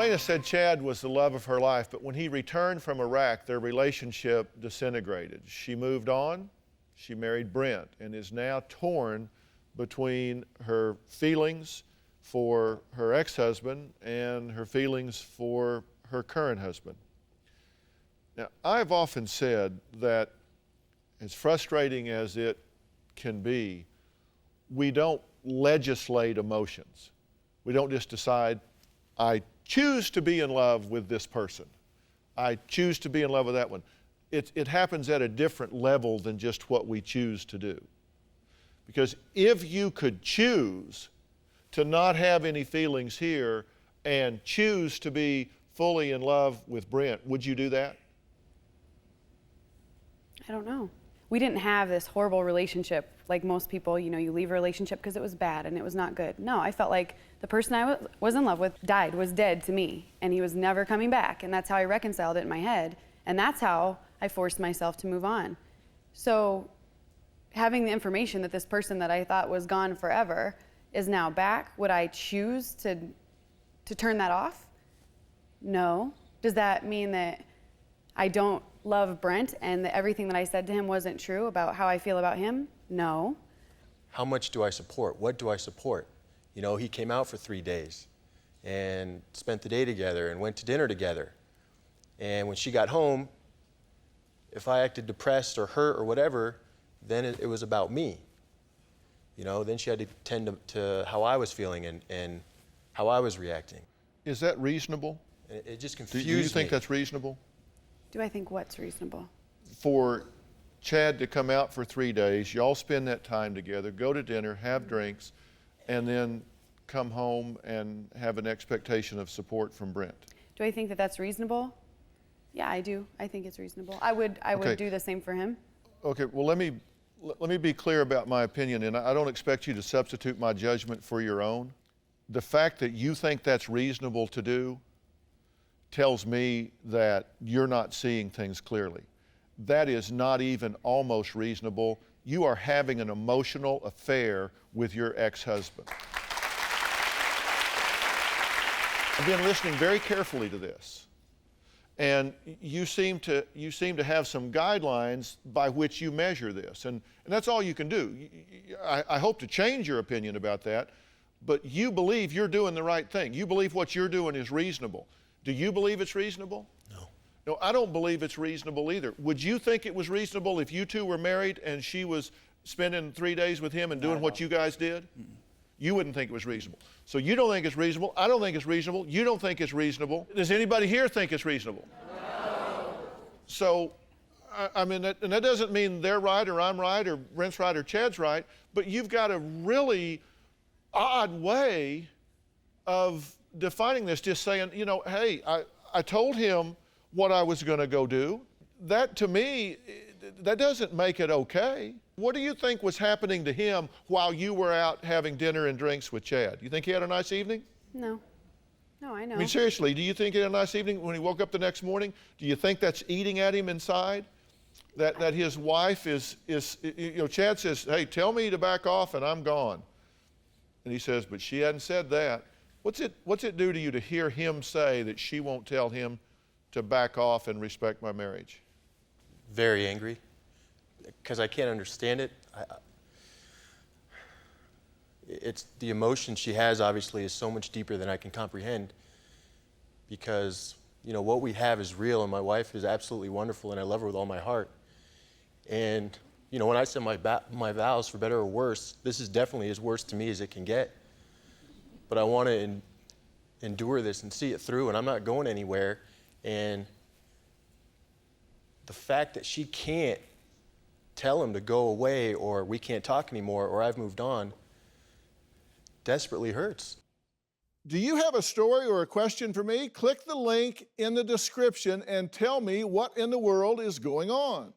Orlena said Chad was the love of her life, but when he returned from Iraq, their relationship disintegrated. She moved on, she married Brent, and is now torn between her feelings for her ex-husband and her feelings for her current husband. Now, I've often said that as frustrating as it can be, we don't legislate emotions. We don't just decide, I choose to be in love with this person. I choose to be in love with that one. It happens at a different level than just what we choose to do. Because if you could choose to not have any feelings here and choose to be fully in love with Brent, would you do that? I don't know. We didn't have this horrible relationship like most people, you know, you leave a relationship because it was bad and it was not good. No, I felt like the person I was in love with died, was dead to me, and he was never coming back, and that's how I reconciled it in my head, and that's how I forced myself to move on. So having the information that this person that I thought was gone forever is now back, would I choose to turn that off? No. Does that mean that I don't love Brent and that everything that I said to him wasn't true about how I feel about him? No. How much do I support? What do I support? You know, he came out for 3 days and spent the day together and went to dinner together. And when she got home, if I acted depressed or hurt or whatever, then it was about me. You know, then she had to tend to how I was feeling and how I was reacting. Is that reasonable? It just confused me. Do you think that's reasonable? Do I think what's reasonable? For Chad to come out for 3 days, y'all spend that time together, go to dinner, have drinks, and then come home and have an expectation of support from Brent. Do I think that that's reasonable? Yeah, I do. I think it's reasonable. I would do the same for him. Okay, well, let me be clear about my opinion, and I don't expect you to substitute my judgment for your own. The fact that you think that's reasonable to do tells me that you're not seeing things clearly. That is not even almost reasonable. You are having an emotional affair with your ex-husband. I've been listening very carefully to this, and you seem to have some guidelines by which you measure this, and that's all you can do. I hope to change your opinion about that, but you believe you're doing the right thing. You believe what you're doing is reasonable. Do you believe it's reasonable? No. No, I don't believe it's reasonable either. Would you think it was reasonable if you two were married and she was spending 3 days with him and doing what you guys did? Mm-mm. You wouldn't think it was reasonable. So you don't think it's reasonable. I don't think it's reasonable. You don't think it's reasonable. Does anybody here think it's reasonable? No. So, I mean, and that doesn't mean they're right or I'm right or Brent's right or Chad's right, but you've got a really odd way of defining this, just saying, you know, hey, I told him what I was going to go do. That, to me, that doesn't make it okay. What do you think was happening to him while you were out having dinner and drinks with Chad? You think he had a nice evening? No. No, I know. I mean, seriously, do you think he had a nice evening when he woke up the next morning? Do you think that's eating at him inside? That his wife is, you know, Chad says, hey, tell me to back off and I'm gone. And he says, but she hadn't said that. What's it do to you to hear him say that she won't tell him to back off and respect my marriage? Very angry, because I can't understand it. It's the emotion she has, obviously, is so much deeper than I can comprehend, because, you know, what we have is real, and my wife is absolutely wonderful, and I love her with all my heart. And, you know, when I said my vows, for better or worse, this is definitely as worse to me as it can get. But I want to endure this and see it through, and I'm not going anywhere. And the fact that she can't tell him to go away, or we can't talk anymore, or I've moved on, desperately hurts. Do you have a story or a question for me? Click the link in the description and tell me what in the world is going on.